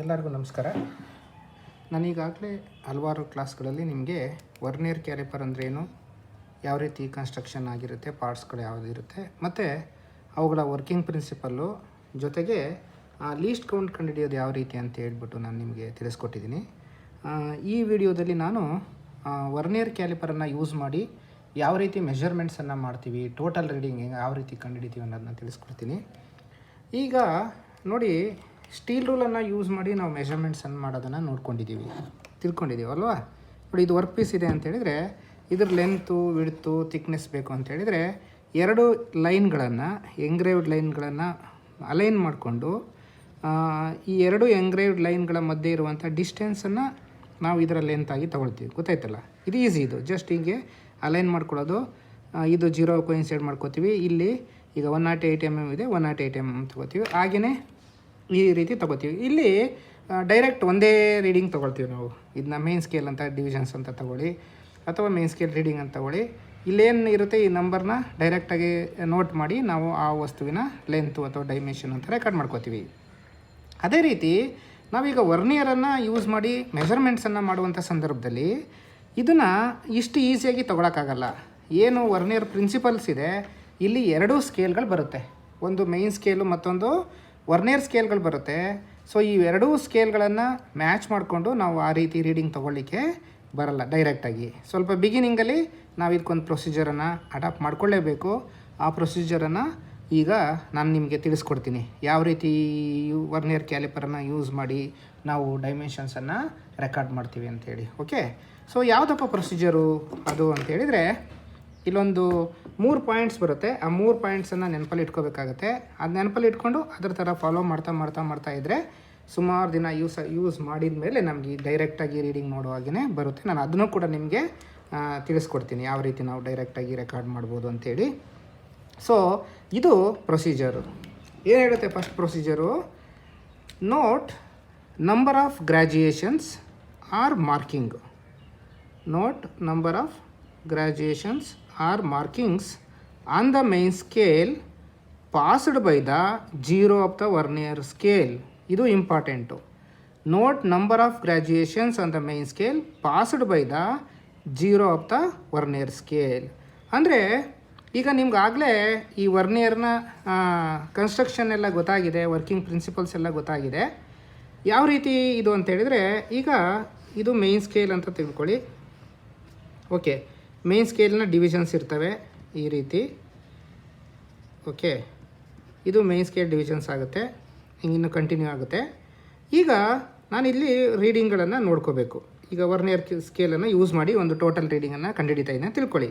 ಎಲ್ಲರಿಗೂ ನಮಸ್ಕಾರ. ನಾನೀಗಾಗಲೇ ಹಲವಾರು ಕ್ಲಾಸ್ಗಳಲ್ಲಿ ನಿಮಗೆ ವರ್ನಿಯರ್ ಕ್ಯಾಲಿಪರ್ ಅಂದ್ರೇನು, ಯಾವ ರೀತಿ ಕನ್ಸ್ಟ್ರಕ್ಷನ್ ಆಗಿರುತ್ತೆ, ಪಾರ್ಟ್ಸ್ಗಳು ಯಾವುದಿರುತ್ತೆ ಮತ್ತು ಅವುಗಳ ವರ್ಕಿಂಗ್ ಪ್ರಿನ್ಸಿಪಲ್ಲು ಜೊತೆಗೆ ಲೀಸ್ಟ್ ಕೌಂಟ್ ಕಂಡುಹಿಡಿಯೋದು ಯಾವ ರೀತಿ ಅಂತ ಹೇಳ್ಬಿಟ್ಟು ನಾನು ನಿಮಗೆ ತಿಳಿಸ್ಕೊಟ್ಟಿದ್ದೀನಿ. ಈ ವಿಡಿಯೋದಲ್ಲಿ ನಾನು ವರ್ನಿಯರ್ ಕ್ಯಾಲಿಪರನ್ನು ಯೂಸ್ ಮಾಡಿ ಯಾವ ರೀತಿ ಮೆಷರ್ಮೆಂಟ್ಸನ್ನು ಮಾಡ್ತೀವಿ, ಟೋಟಲ್ ರೀಡಿಂಗ್ ಯಾವ ರೀತಿ ಕಂಡುಹಿಡಿತೀವಿ ಅನ್ನೋದನ್ನ ತಿಳಿಸ್ಕೊಡ್ತೀನಿ. ಈಗ ನೋಡಿ, ಸ್ಟೀಲ್ ರೂಲನ್ನು ಯೂಸ್ ಮಾಡಿ ನಾವು ಮೆಷರ್ಮೆಂಟ್ಸನ್ನು ಮಾಡೋದನ್ನು ತಿಳ್ಕೊಂಡಿದ್ದೀವಿ ಅಲ್ವಾ. ನೋಡಿ, ಇದು ವರ್ಕ್ ಪೀಸ್ ಇದೆ ಅಂತೇಳಿದರೆ ಇದ್ರ ಲೆಂತು, ವಿಡ್ತು, ಥಿಕ್ನೆಸ್ ಬೇಕು ಅಂತೇಳಿದರೆ ಎರಡು ಲೈನ್ಗಳನ್ನು, ಎಂಗ್ರೇವ್ಡ್ ಲೈನ್ಗಳನ್ನು ಅಲೈನ್ ಮಾಡಿಕೊಂಡು ಈ ಎರಡು ಎಂಗ್ರೇವ್ಡ್ ಲೈನ್ಗಳ ಮಧ್ಯೆ ಇರುವಂಥ ಡಿಸ್ಟೆನ್ಸನ್ನು ನಾವು ಇದರ ಲೆಂತಾಗಿ ತೊಗೊಳ್ತೀವಿ. ಗೊತ್ತಾಯ್ತಲ್ಲ, ಇದು ಈಸಿ. ಇದು ಜಸ್ಟ್ ಹೀಗೆ ಅಲೈನ್ ಮಾಡ್ಕೊಳ್ಳೋದು. ಇದು 0 ಕೋಯಿನ್ಸೈಡ್ ಮಾಡ್ಕೋತೀವಿ. ಇಲ್ಲಿ ಈಗ 108 mm ಇದೆ, 108 mm ತೊಗೋತೀವಿ. ಹಾಗೆಯೇ ಈ ರೀತಿ ತೊಗೋತೀವಿ. ಇಲ್ಲಿ ಡೈರೆಕ್ಟ್ ಒಂದೇ ರೀಡಿಂಗ್ ತೊಗೊಳ್ತೀವಿ ನಾವು. ಇದನ್ನ ಮೇನ್ ಸ್ಕೇಲ್ ಅಂತ, ಡಿವಿಷನ್ಸ್ ಅಂತ ತೊಗೊಳ್ಳಿ, ಅಥವಾ ಮೇನ್ ಸ್ಕೇಲ್ ರೀಡಿಂಗ್ ಅಂತ ತೊಗೊಳ್ಳಿ. ಇಲ್ಲೇನು ಇರುತ್ತೆ, ಈ ನಂಬರ್ನ ಡೈರೆಕ್ಟಾಗಿ ನೋಟ್ ಮಾಡಿ ನಾವು ಆ ವಸ್ತುವಿನ ಲೆಂತು ಅಥವಾ ಡೈಮೆನ್ಷನ್ ಅಂತ ರೆಕಾರ್ಡ್ ಮಾಡ್ಕೋತೀವಿ. ಅದೇ ರೀತಿ ನಾವೀಗ ವರ್ನಿಯರನ್ನು ಯೂಸ್ ಮಾಡಿ ಮೆಷರ್ಮೆಂಟ್ಸನ್ನು ಮಾಡುವಂಥ ಸಂದರ್ಭದಲ್ಲಿ ಇದನ್ನು ಇಷ್ಟು ಈಸಿಯಾಗಿ ತೊಗೊಳಕ್ಕಾಗಲ್ಲ. ಏನು ವರ್ನಿಯರ್ ಪ್ರಿನ್ಸಿಪಲ್ಸ್ ಇದೆ, ಇಲ್ಲಿ ಎರಡು ಸ್ಕೇಲ್ಗಳು ಬರುತ್ತೆ. ಒಂದು ಮೇನ್ ಸ್ಕೇಲು, ಮತ್ತೊಂದು ವರ್ನಿಯರ್ ಸ್ಕೇಲ್ಗಳು ಬರುತ್ತೆ. ಸೊ ಈ ಎರಡೂ ಸ್ಕೇಲ್ಗಳನ್ನು ಮ್ಯಾಚ್ ಮಾಡಿಕೊಂಡು ನಾವು ಆ ರೀತಿ ರೀಡಿಂಗ್ ತೊಗೊಳ್ಳಿಕ್ಕೆ ಬರಲ್ಲ ಡೈರೆಕ್ಟಾಗಿ. ಸ್ವಲ್ಪ ಬಿಗಿನಿಂಗಲ್ಲಿ ನಾವು ಇದಕ್ಕೊಂದು ಪ್ರೊಸೀಜರನ್ನು ಅಡಾಪ್ಟ್ ಮಾಡ್ಕೊಳ್ಳೇಬೇಕು. ಆ ಪ್ರೊಸೀಜರನ್ನು ಈಗ ನಾನು ನಿಮಗೆ ತಿಳಿಸ್ಕೊಡ್ತೀನಿ. ಯಾವ ರೀತಿ ವರ್ನಿಯರ್ ಕ್ಯಾಲಿಪರನ್ನು ಯೂಸ್ ಮಾಡಿ ನಾವು ಡೈಮೆನ್ಷನ್ಸನ್ನು ರೆಕಾರ್ಡ್ ಮಾಡ್ತೀವಿ ಅಂಥೇಳಿ. ಓಕೆ, ಸೊ ಯಾವುದಪ್ಪ ಪ್ರೊಸೀಜರು ಅದು ಅಂತೇಳಿದರೆ, ಇಲ್ಲೊಂದು 3 ಪಾಯಿಂಟ್ಸ್ ಬರುತ್ತೆ. ಆ 3 ಪಾಯಿಂಟ್ಸನ್ನು ನೆನಪಲ್ಲಿ ಇಟ್ಕೋಬೇಕಾಗತ್ತೆ. ಅದು ನೆನಪಲ್ಲಿ ಇಟ್ಕೊಂಡು ಅದ್ರ ಥರ ಫಾಲೋ ಮಾಡ್ತಾ ಇದ್ದರೆ ಸುಮಾರು ದಿನ ಯೂಸ್ ಮಾಡಿದ ಮೇಲೆ ನಮಗೆ ಡೈರೆಕ್ಟಾಗಿ ರೀಡಿಂಗ್ ನೋಡುವಾಗೇ ಬರುತ್ತೆ. ನಾನು ಅದನ್ನು ಕೂಡ ನಿಮಗೆ ತಿಳಿಸ್ಕೊಡ್ತೀನಿ, ಯಾವ ರೀತಿ ನಾವು ಡೈರೆಕ್ಟಾಗಿ ರೆಕಾರ್ಡ್ ಮಾಡ್ಬೋದು ಅಂಥೇಳಿ. ಸೊ ಇದು ಪ್ರೊಸೀಜರು. ಏನು ಹೇಳುತ್ತೆ first procedure? Note number of graduations or marking. Note number of graduations or markings on the main scale passed by the 0 of the vernier scale. ಇದು important. Note number of graduations on the main scale passed by the 0 of the vernier scale. ಅಂದರೆ ಈಗ ನಿಮ್ಗಾಗಲೇ ಈ ವರ್ನಿಯರ್ನ construction ಎಲ್ಲ ಗೊತ್ತಾಗಿದೆ, working principles ಎಲ್ಲ ಗೊತ್ತಾಗಿದೆ. ಯಾವ ರೀತಿ ಇದು ಅಂತೇಳಿದರೆ, ಈಗ ಇದು ಮೇನ್ ಸ್ಕೇಲ್ ಅಂತ ತಿಳ್ಕೊಳ್ಳಿ. ಓಕೆ, ಮೇನ್ ಸ್ಕೇಲ್ನ ಡಿವಿಷನ್ಸ್ ಇರ್ತವೆ ಈ ರೀತಿ. ಓಕೆ, ಇದು ಮೇನ್ ಸ್ಕೇಲ್ ಡಿವಿಷನ್ಸ್ ಆಗುತ್ತೆ, ಹಿಂಗಿನ್ನು ಕಂಟಿನ್ಯೂ ಆಗುತ್ತೆ. ಈಗ ನಾನಿಲ್ಲಿ ರೀಡಿಂಗ್ಗಳನ್ನು ನೋಡ್ಕೋಬೇಕು. ಈಗ ವರ್ನಿಯರ್ ಸ್ಕೇಲನ್ನು ಯೂಸ್ ಮಾಡಿ ಒಂದು ಟೋಟಲ್ ರೀಡಿಂಗನ್ನು ಕಂಡುಹಿಡಿತಾ ಇದ್ದೀನಿ ತಿಳ್ಕೊಳ್ಳಿ.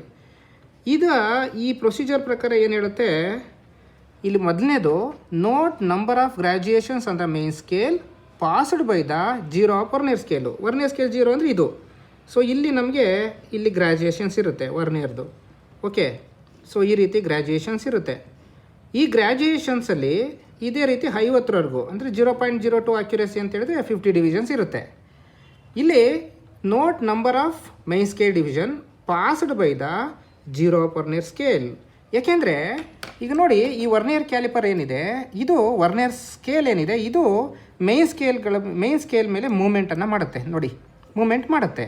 ಈ ಪ್ರೊಸೀಜರ್ ಪ್ರಕಾರ ಏನು ಹೇಳುತ್ತೆ, ಇಲ್ಲಿ ಮೊದಲನೇದು note number of graduations on the main scale passed by the 0 of vernier scale. Vernier scale 0 ಅಂದರೆ ಇದು. ಸೊ ಇಲ್ಲಿ ನಮಗೆ ಇಲ್ಲಿ ಗ್ರ್ಯಾಜುಯೇಷನ್ಸ್ ಇರುತ್ತೆ ವರ್ನಿಯರ್ದು. ಓಕೆ, ಸೊ ಈ ರೀತಿ ಗ್ರ್ಯಾಜುಯೇಷನ್ಸ್ ಇರುತ್ತೆ. ಈ ಗ್ರ್ಯಾಜುಯೇಷನ್ಸಲ್ಲಿ ಇದೇ ರೀತಿ 50ರವರೆಗೂ, ಅಂದರೆ 0.02 ಅಕ್ಯುರೇಸಿ ಅಂತ ಹೇಳಿದ್ರೆ 50 ಡಿವಿಷನ್ಸ್ ಇರುತ್ತೆ. ಇಲ್ಲಿ note number of main scale division passed by the 0 of vernier scale. ಯಾಕೆಂದರೆ ಈಗ ನೋಡಿ, ಈ ವರ್ನಿಯರ್ ಕ್ಯಾಲಿಪರ್ ಏನಿದೆ, ಇದು ವರ್ನಿಯರ್ ಸ್ಕೇಲ್ ಏನಿದೆ, ಇದು ಮೇನ್ ಸ್ಕೇಲ್ ಮೇಲೆ ಮೂಮೆಂಟನ್ನು ಮಾಡುತ್ತೆ. ನೋಡಿ, ಮೂಮೆಂಟ್ ಮಾಡುತ್ತೆ.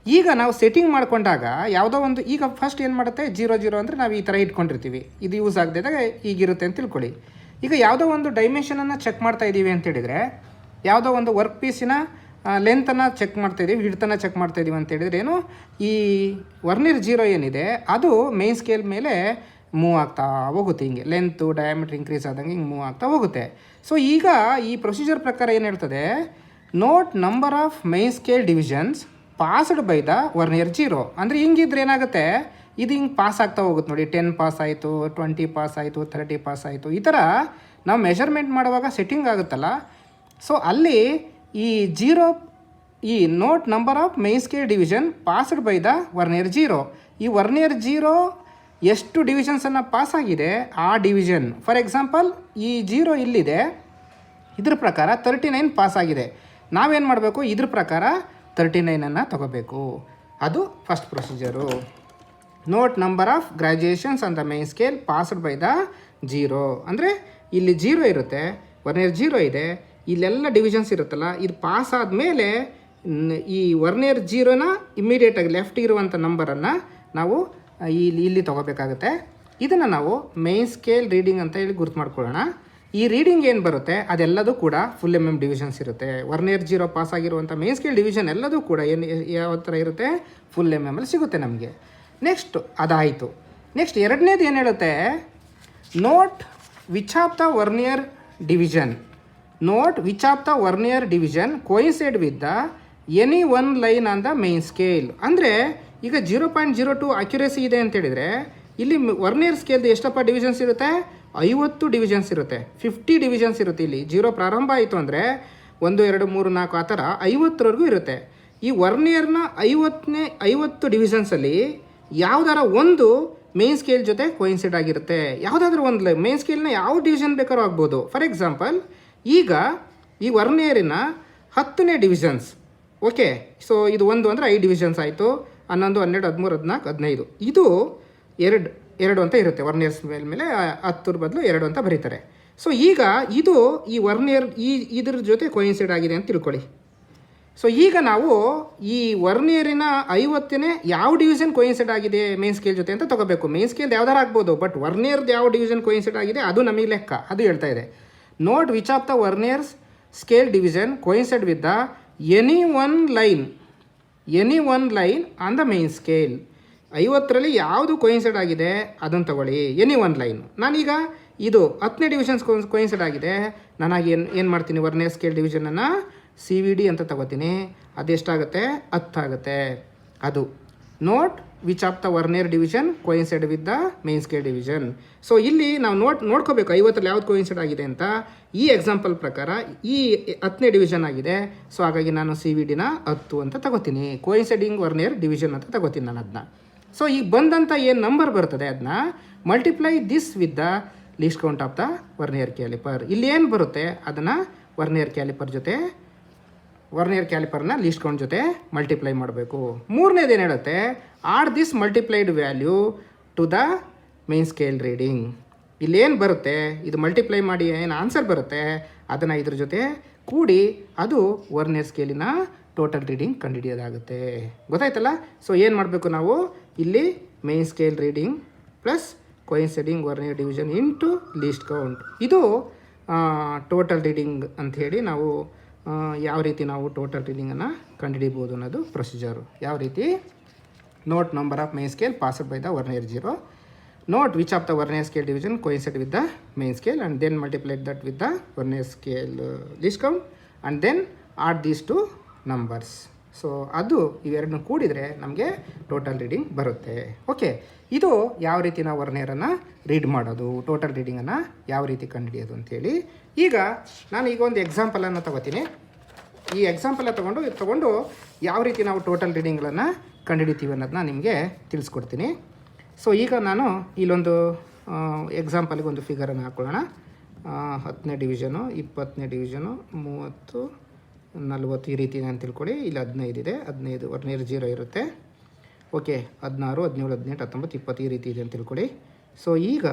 ಈಗ ನಾವು ಸೆಟ್ಟಿಂಗ್ ಮಾಡ್ಕೊಂಡಾಗ ಯಾವುದೋ ಒಂದು, ಈಗ ಫಸ್ಟ್ ಏನು ಮಾಡುತ್ತೆ, 0 ಅಂದರೆ ನಾವು ಈ ಥರ ಇಟ್ಕೊಂಡಿರ್ತೀವಿ, ಇದು ಯೂಸ್ ಆಗದಿದ್ದಾಗ ಈಗಿರುತ್ತೆ ಅಂತ ತಿಳ್ಕೊಳ್ಳಿ. ಈಗ ಯಾವುದೋ ಒಂದು ಡೈಮೆನ್ಷನನ್ನು ಚೆಕ್ ಮಾಡ್ತಾ ಇದ್ದೀವಿ ಅಂತೇಳಿದರೆ, ಯಾವುದೋ ಒಂದು ವರ್ಕ್ ಪೀಸಿನ ಲೆಂತನ್ನು ಚೆಕ್ ಮಾಡ್ತಾಯಿದ್ದೀವಿ, ಹಿಡ್ತನ್ನು ಚೆಕ್ ಮಾಡ್ತಾಯಿದ್ದೀವಿ ಅಂತೇಳಿದರೆ ಏನು, ಈ ವರ್ನಿಯರ್ 0 ಏನಿದೆ ಅದು ಮೇನ್ ಸ್ಕೇಲ್ ಮೇಲೆ ಮೂವ್ ಆಗ್ತಾ ಹೋಗುತ್ತೆ. ಹಿಂಗೆ ಲೆಂತು ಡಯಾಮೀಟರ್ ಇನ್ಕ್ರೀಸ್ ಆದಂಗೆ ಹಿಂಗೆ ಮೂವ್ ಆಗ್ತಾ ಹೋಗುತ್ತೆ. ಸೊ ಈಗ ಈ ಪ್ರೊಸೀಜರ್ ಪ್ರಕಾರ ಏನು ಹೇಳ್ತದೆ, note number of main scale divisions passed by the vernier 0. ಅಂದರೆ ಹಿಂಗಿದ್ರೆ ಏನಾಗುತ್ತೆ, ಇದು ಹಿಂಗೆ ಪಾಸ್ ಆಗ್ತಾ ಹೋಗುತ್ತೆ. ನೋಡಿ, 10 ಪಾಸ್ ಆಯಿತು, 20 ಪಾಸ್ ಆಯಿತು, 30 ಪಾಸ್ ಆಯಿತು. ಈ ಥರ ನಾವು ಮೆಷರ್ಮೆಂಟ್ ಮಾಡುವಾಗ ಸೆಟ್ಟಿಂಗ್ ಆಗುತ್ತಲ್ಲ, ಸೊ ಅಲ್ಲಿ ಈ note number of main scale division passed by the vernier 0, ಈ ವರ್ನಿಯರ್ 0 ಎಷ್ಟು ಡಿವಿಷನ್ಸನ್ನು ಪಾಸ್ ಆಗಿದೆ ಆ ಡಿವಿಷನ್. ಫಾರ್ ಎಕ್ಸಾಂಪಲ್, ಈ 0 ಇಲ್ಲಿದೆ, ಇದ್ರ ಪ್ರಕಾರ 39 ಪಾಸ್ ಆಗಿದೆ. ನಾವೇನು ಮಾಡಬೇಕು, ಇದ್ರ ಪ್ರಕಾರ 39ಅನ್ನು ತಗೋಬೇಕು. ಅದು first procedure. Note number of graduations on the main scale passed by the 0. ಅಂದರೆ ಇಲ್ಲಿ 0 ಇರುತ್ತೆ, ವರ್ನಿಯರ್ 0 ಇದೆ, ಇಲ್ಲೆಲ್ಲ ಡಿವಿಷನ್ಸ್ ಇರುತ್ತಲ್ಲ, ಇದು ಪಾಸ್ ಆದಮೇಲೆ ಈ ವರ್ನಿಯರ್ ಜೀರೋನ ಇಮ್ಮಿಡಿಯೇಟಾಗಿ ಲೆಫ್ಟ್ ಇರುವಂಥ ನಂಬರನ್ನು ನಾವು ಇಲ್ಲಿ ತೊಗೋಬೇಕಾಗುತ್ತೆ. ಇದನ್ನು ನಾವು ಮೇನ್ ಸ್ಕೇಲ್ ರೀಡಿಂಗ್ ಅಂತ ಹೇಳಿ ಗುರ್ತು ಮಾಡ್ಕೊಳ್ಳೋಣ. ಈ ರೀಡಿಂಗ್ ಏನು ಬರುತ್ತೆ ಅದೆಲ್ಲದೂ ಕೂಡ ಫುಲ್ MM ಡಿವಿಷನ್ಸ್ ಇರುತ್ತೆ. ವರ್ನಿಯರ್ ಜೀರೋ ಪಾಸ್ ಆಗಿರುವಂಥ ಮೇನ್ ಸ್ಕೇಲ್ ಡಿವಿಷನ್ ಎಲ್ಲದೂ ಕೂಡ ಯಾವ ಥರ ಇರುತ್ತೆ, ಫುಲ್ MM ಅಲ್ಲಿ ಸಿಗುತ್ತೆ ನಮಗೆ. ನೆಕ್ಸ್ಟ್ ಅದಾಯಿತು. ನೆಕ್ಸ್ಟ್ ಎರಡನೇದು ಏನು ಹೇಳುತ್ತೆ, note which of the vernier division coincide with the any one line on the main scale. ಅಂದರೆ ಈಗ 0.02 ಅಕ್ಯುರೇಸಿ ಇದೆ ಅಂತೇಳಿದರೆ ಇಲ್ಲಿ ವರ್ನಿಯರ್ ಸ್ಕೇಲ್ದು ಎಷ್ಟಪ್ಪ ಡಿವಿಷನ್ಸ್ ಇರುತ್ತೆ, 50 ಡಿವಿಷನ್ಸ್ ಇರುತ್ತೆ, 50 ಡಿವಿಷನ್ಸ್ ಇರುತ್ತೆ. ಇಲ್ಲಿ 0 ಪ್ರಾರಂಭ ಆಯಿತು ಅಂದರೆ 1 2 3 4 ಆ ಥರ 50ವರೆಗೂ ಇರುತ್ತೆ. ಈ ವರ್ನಿಯರ್ನ 50 ಡಿವಿಷನ್ಸಲ್ಲಿ ಯಾವುದಾರ ಒಂದು ಮೇನ್ ಸ್ಕೇಲ್ ಜೊತೆ ಕೋಯಿನ್ಸೈಡ್ ಆಗಿರುತ್ತೆ. ಯಾವುದಾದ್ರೂ ಒಂದು ಮೇನ್ ಸ್ಕೇಲ್ನ ಯಾವ ಡಿವಿಷನ್ ಬೇಕಾದ್ರೂ ಆಗ್ಬೋದು. ಫಾರ್ ಎಕ್ಸಾಂಪಲ್ ಈಗ ಈ ವರ್ನಿಯರಿನ 10ನೇ ಡಿವಿಷನ್ಸ್, ಓಕೆ. ಸೊ ಇದು 1 ಅಂದರೆ 5 ಡಿವಿಷನ್ಸ್ ಆಯಿತು, 11 12 13 14 15. ಇದು ಎರಡು ಅಂತ ಇರುತ್ತೆ. ವರ್ನಿಯರ್ಸ್ ಮೇಲೆ 10 ಬದಲು 2 ಅಂತ ಬರೀತಾರೆ. ಸೊ ಈಗ ಇದು ಈ ವರ್ನಿಯರ್ ಇದ್ರ ಜೊತೆ ಕೋಯಿನ್ಸೈಡ್ ಆಗಿದೆ ಅಂತ ತಿಳ್ಕೊಳ್ಳಿ. ಸೊ ಈಗ ನಾವು ಈ ವರ್ನಿಯರಿನ 50ನೇ ಯಾವ ಡಿವಿಷನ್ ಕೋಯಿನ್ಸೈಡ್ ಆಗಿದೆ ಮೇನ್ ಸ್ಕೇಲ್ ಜೊತೆ ಅಂತ ತೊಗೋಬೇಕು. ಮೇನ್ ಸ್ಕೇಲ್ ಯಾವ್ದಾರು ಆಗ್ಬೋದು, ಬಟ್ ವರ್ನಿಯರ್ದು ಯಾವ ಡಿವಿಷನ್ ಕೋಯಿನ್ಸೈಡ್ ಆಗಿದೆ ಅದು ನಮಗೆ ಲೆಕ್ಕ, ಅದು ಹೇಳ್ತಾ ಇದೆ. Note which of the verniers scale division coincide with the any one line on the main scale. 50ರಲ್ಲಿ ಯಾವುದು ಕೋಯಿನ್ಸೈಡ್ ಆಗಿದೆ ಅದನ್ನು ತಗೊಳ್ಳಿ, ಎನಿ ಒನ್ ಲೈನ್. ನಾನೀಗ ಇದು 10ನೇ ಡಿವಿಷನ್ಸ್ ಕೋಯಿನ್ಸೈಡ್ ಆಗಿದೆ, ನಾನಾಗಿ ಏನು ಮಾಡ್ತೀನಿ, ವರ್ನಿಯರ್ ಸ್ಕೇಲ್ ಡಿವಿಷನನ್ನು CVD ಅಂತ ತಗೋತೀನಿ. ಅದೆಷ್ಟಾಗುತ್ತೆ, 10 ಆಗುತ್ತೆ. ಅದು note which of the vernier division coincide with the main scale division. So ಇಲ್ಲಿ ನಾವು ನೋಡ್ಕೋಬೇಕು 50ರಲ್ಲಿ ಯಾವ್ದು ಕೋಯಿನ್ಸೈಡ್ ಆಗಿದೆ ಅಂತ. ಈ ಎಕ್ಸಾಂಪಲ್ ಪ್ರಕಾರ ಈ 10ನೇ ಡಿವಿಷನ್ ಆಗಿದೆ. ಸೊ ಹಾಗಾಗಿ ನಾನು CVDನ 10 ಅಂತ ತಗೋತೀನಿ, ಕೋಯಿನ್ಸೈಡಿಂಗ್ ವರ್ನಿಯರ್ ಡಿವಿಷನ್ ಅಂತ ತಗೋತೀನಿ ನಾನು ಅದನ್ನ. ಸೊ ಈಗ ಬಂದಂಥ ಏನು ನಂಬರ್ ಬರ್ತದೆ ಅದನ್ನ multiply this with the least count of the vernier calliper. ಇಲ್ಲಿ ಏನು ಬರುತ್ತೆ ಅದನ್ನು ವರ್ನಿಯರ್ ಕ್ಯಾಲಿಪರ್ನ ಲೀಸ್ಟ್ ಕೌಂಟ್ ಜೊತೆ ಮಲ್ಟಿಪ್ಲೈ ಮಾಡಬೇಕು. ಮೂರನೇದು ಏನು ಹೇಳುತ್ತೆ, add this multiplied value to the main scale reading. ಇಲ್ಲೇನು ಬರುತ್ತೆ ಇದು ಮಲ್ಟಿಪ್ಲೈ ಮಾಡಿ ಏನು ಆನ್ಸರ್ ಬರುತ್ತೆ ಅದನ್ನು ಇದ್ರ ಜೊತೆ ಕೂಡಿ ಅದು ವರ್ನಿಯರ್ ಸ್ಕೇಲಿನ ಟೋಟಲ್ ರೀಡಿಂಗ್ ಕಂಡುಹಿಡಿಯೋದಾಗುತ್ತೆ. ಗೊತ್ತಾಯ್ತಲ್ಲ. ಸೊ ಏನು ಮಾಡಬೇಕು ನಾವು ಇಲ್ಲಿ main scale reading plus ಕೋಯಿನ್ಸೈಡಿಂಗ್ vernier division into least count, ಇದು ಟೋಟಲ್ ರೀಡಿಂಗ್ ಅಂಥೇಳಿ ನಾವು ಯಾವ ರೀತಿ ನಾವು ಟೋಟಲ್ ರೀಡಿಂಗನ್ನು ಕಂಡುಹಿಡಿಬೋದು ಅನ್ನೋದು ಪ್ರೊಸೀಜರು. ಯಾವ ರೀತಿ, note number of main scale passed by the vernier zero, note which of the vernier scale division coincide with the main scale and then multiplied that with the vernier scale least count and then add these two numbers. So ಅದು ಇವೆರಡನ್ನು ಕೂಡಿದರೆ ನಮಗೆ total reading ಬರುತ್ತೆ. Okay, ಇದು ಯಾವ ರೀತಿ ನಾವು ವರ್ನಿಯರನ್ನು read ಮಾಡೋದು, total ರೀಡಿಂಗನ್ನು ಯಾವ ರೀತಿ ಕಂಡುಹಿಡಿಯೋದು ಅಂಥೇಳಿ. ಈಗ ನಾನು ಈಗ ಒಂದು ಎಕ್ಸಾಂಪಲನ್ನು ತಗೋತೀನಿ. ಈ ಎಕ್ಸಾಂಪಲ್ ತಗೊಂಡು ಯಾವ ರೀತಿ ನಾವು ಟೋಟಲ್ ರೀಡಿಂಗ್ಗಳನ್ನು ಕಂಡುಹಿಡಿತೀವಿ ಅನ್ನೋದನ್ನ ನಿಮಗೆ ತಿಳಿಸ್ಕೊಡ್ತೀನಿ. ಸೊ ಈಗ ನಾನು ಇಲ್ಲೊಂದು ಎಕ್ಸಾಂಪಲ್ಗೆ ಒಂದು ಫಿಗರನ್ನು ಹಾಕ್ಕೊಳ್ಳೋಣ. 10ನೇ ಡಿವಿಷನು, 20ನೇ ಡಿವಿಷನು, 30, 40 ಈ ರೀತಿ ನಾನು ತಿಳ್ಕೊಳ್ಳಿ. ಇಲ್ಲಿ 15 ಇದೆ, 15 ವರ್ನಿಯರ್ ಜೀರೋ ಇರುತ್ತೆ. ಓಕೆ, 16, 17, 18, 19, 20 ಈ ರೀತಿ ಇದೆ ಅಂತ ತಿಳ್ಕೊಳ್ಳಿ. ಸೊ ಈಗ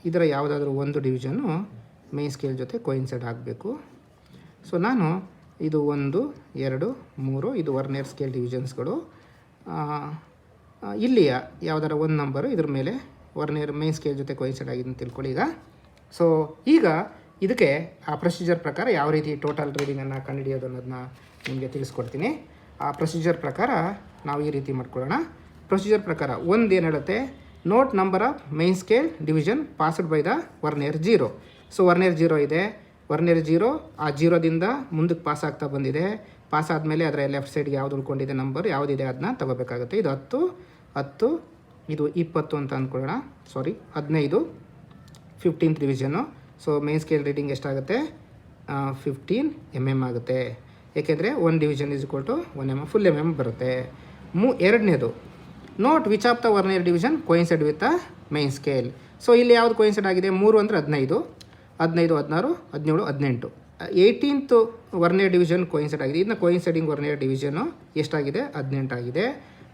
ಇದರ ಯಾವುದಾದ್ರೂ ಒಂದು ಡಿವಿಷನ್ನು ಮೇನ್ ಸ್ಕೇಲ್ ಜೊತೆ ಕೋಯಿನ್ಸೈಡ್ ಆಗಬೇಕು. ಸೊ ನಾನು ಇದು 1, 2, 3 ಇದು ವರ್ನಿಯರ್ ಸ್ಕೇಲ್ ಡಿವಿಷನ್ಸ್ಗಳು. ಇಲ್ಲಿ ಯಾವುದಾರ ಒಂದು ನಂಬರು ಇದ್ರ ಮೇಲೆ ವರ್ನಿಯರ್ ಮೇನ್ ಸ್ಕೇಲ್ ಜೊತೆ ಕೋಯಿನ್ಸೈಡ್ ಆಗಿದೆ ಅಂತ ತಿಳ್ಕೊಳ್ಳಿ. ಸೊ ಈಗ ಇದಕ್ಕೆ ಆ ಪ್ರೊಸೀಜರ್ ಪ್ರಕಾರ ಯಾವ ರೀತಿ ಟೋಟಲ್ ರೀಡಿಂಗನ್ನು ಕಂಡುಹಿಡಿಯೋದು ಅನ್ನೋದನ್ನ ನಿಮಗೆ ತಿಳಿಸ್ಕೊಡ್ತೀನಿ. ಆ ಪ್ರೊಸೀಜರ್ ಪ್ರಕಾರ ನಾವು ಈ ರೀತಿ ಮಾಡ್ಕೊಳ್ಳೋಣ. ಪ್ರೊಸೀಜರ್ ಪ್ರಕಾರ ಒಂದು ಏನು ಹೇಳುತ್ತೆ, note number of main scale division passed by the vernier zero. So vernier zero ಇದೆ, ವರ್ನಿಯರ್ ಜೀರೋ ಆ ಜೀರೋದಿಂದ ಮುಂದಕ್ಕೆ ಪಾಸ್ ಆಗ್ತಾ ಬಂದಿದೆ. ಪಾಸ್ ಆದಮೇಲೆ ಅದರ ಲೆಫ್ಟ್ ಸೈಡ್ಗೆ ಯಾವ್ದು ಉಳ್ಕೊಂಡಿದೆ ನಂಬರ್ ಯಾವುದಿದೆ ಅದನ್ನ ತಗೋಬೇಕಾಗುತ್ತೆ. ಇದು 10, ಇದು 20 ಅಂತ ಅಂದ್ಕೊಳ್ಳೋಣ. 15 15th division. So main scale reading ಎಷ್ಟಾಗುತ್ತೆ, 15 mm ಆಗುತ್ತೆ. ಏಕೆಂದರೆ 1 division is equal to 1 mm, full MM ಬರುತ್ತೆ. ಎರಡನೇದು, note which of the vernier division coincide with the main scale. So ಇಲ್ಲಿ ಯಾವುದು ಕೋಯಿನ್ಸೈಡ್ ಆಗಿದೆ, 3 ಅಂದರೆ 15, 16, 17, 18. 18th ವರ್ನಿಯರ್ ಡಿವಿಷನ್ ಕೋಯಿನ್ಸೈಡ್ ಆಗಿದೆ. ಇದನ್ನ ಕೋಯಿನ್ಸೈಡಿಂಗ್ ವರ್ನಿಯರ್ ಡಿವಿಷನು ಎಷ್ಟಾಗಿದೆ, 18 ಆಗಿದೆ.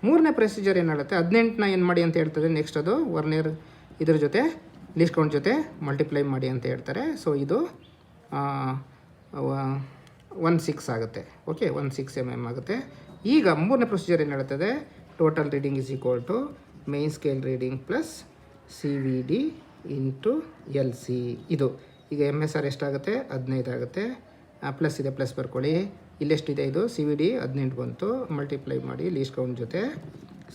ಮೂರನೇ ಪ್ರೊಸೀಜರ್ ಏನು ಹೇಳುತ್ತೆ, 18ನ ಏನು ಮಾಡಿ ಅಂತ ಹೇಳ್ತದೆ. ನೆಕ್ಸ್ಟ್ ಅದು ವರ್ನಿಯರ್ ಇದ್ರ ಜೊತೆ ಲೀಸ್ಟ್ ಕೌಂಟ್ ಜೊತೆ ಮಲ್ಟಿಪ್ಲೈ ಮಾಡಿ ಅಂತ ಹೇಳ್ತಾರೆ. ಸೊ ಇದು 16 ಆಗುತ್ತೆ. ಓಕೆ, 16 mm ಆಗುತ್ತೆ. ಈಗ ಮೂರನೇ ಪ್ರೊಸೀಜರ್ ಏನು ಹೇಳ್ತದೆ, total reading is equal to main scale reading plus CVD into LC. ಇದು ಈಗ MSR ಎಷ್ಟಾಗುತ್ತೆ, 15 ಆಗುತ್ತೆ. ಪ್ಲಸ್ ಇದೆ, ಪ್ಲಸ್ ಬರ್ಕೊಳ್ಳಿ. ಇಲ್ಲೆಷ್ಟಿದೆ, ಇದು CVD 18 ಬಂತು, ಮಲ್ಟಿಪ್ಲೈ ಮಾಡಿ ಲೀಸ್ಟ್ ಕೌಂಟ್ ಜೊತೆ.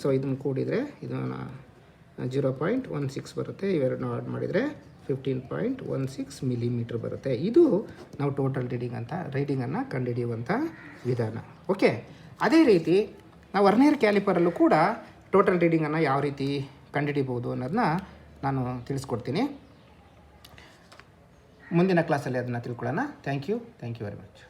ಸೊ ಇದನ್ನು ಕೂಡಿದರೆ ಇದು 0.16 ಬರುತ್ತೆ. ಇವೆರಡನ್ನೂ ಆಡ್ ಮಾಡಿದರೆ 15.16 ಮಿಲಿಮೀಟ್ರ್ ಬರುತ್ತೆ. ಇದು ನಾವು ಟೋಟಲ್ ರೀಡಿಂಗನ್ನು ಕಂಡುಹಿಡಿಯುವಂಥ ವಿಧಾನ. ಓಕೆ, ಅದೇ ರೀತಿ ನಾವು ವರ್ನಿಯರ್ ಕ್ಯಾಲಿಪರಲ್ಲೂ ಕೂಡ ಟೋಟಲ್ ರೀಡಿಂಗನ್ನು ಯಾವ ರೀತಿ ಕಂಡುಹಿಡಿಬೋದು ಅನ್ನೋದನ್ನ ನಾನು ತಿಳಿಸ್ಕೊಡ್ತೀನಿ. ಮುಂದಿನ ಕ್ಲಾಸಲ್ಲಿ ಅದನ್ನು ತಿಳ್ಕೊಳ್ಳೋಣ. Thank you very much.